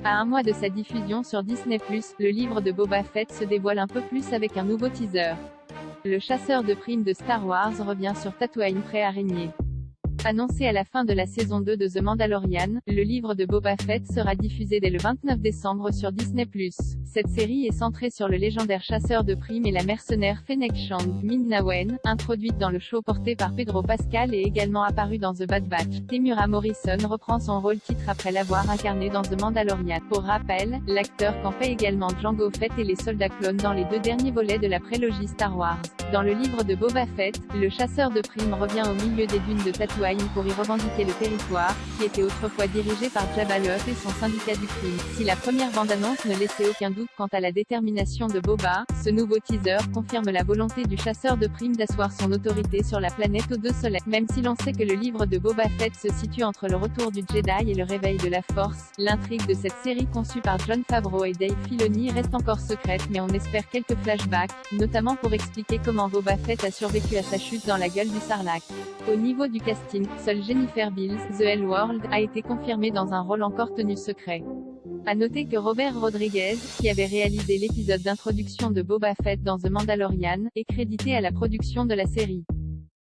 À un mois de sa diffusion sur Disney+, le livre de Boba Fett se dévoile un peu plus avec un nouveau teaser. Le chasseur de primes de Star Wars revient sur Tatooine prêt à régner. Annoncé à la fin de la saison 2 de The Mandalorian, le livre de Boba Fett sera diffusé dès le 29 décembre sur Disney+. Cette série est centrée sur le légendaire chasseur de primes et la mercenaire Fennec Shand, Ming-Na Wen, introduite dans le show porté par Pedro Pascal et également apparue dans The Bad Batch. Temuera Morrison reprend son rôle titre après l'avoir incarné dans The Mandalorian. Pour rappel, l'acteur campait également Jango Fett et les soldats clones dans les 2 derniers volets de la prélogie Star Wars. Dans le livre de Boba Fett, le chasseur de primes revient au milieu des dunes de Tatooine pour y revendiquer le territoire, qui était autrefois dirigé par Jabba le Hutt et son syndicat du crime. Si la première bande-annonce ne laissait aucun doute quant à la détermination de Boba, ce nouveau teaser confirme la volonté du chasseur de primes d'asseoir son autorité sur la planète aux 2 soleils. Même si l'on sait que le livre de Boba Fett se situe entre le retour du Jedi et le réveil de la Force, l'intrigue de cette série conçue par Jon Favreau et Dave Filoni reste encore secrète, mais on espère quelques flashbacks, notamment pour expliquer comment Boba Fett a survécu à sa chute dans la gueule du Sarlacc. Au niveau du casting, seule Jennifer Beals, The L World, a été confirmée dans un rôle encore tenu secret. À noter que Robert Rodriguez, qui avait réalisé l'épisode d'introduction de Boba Fett dans The Mandalorian, est crédité à la production de la série.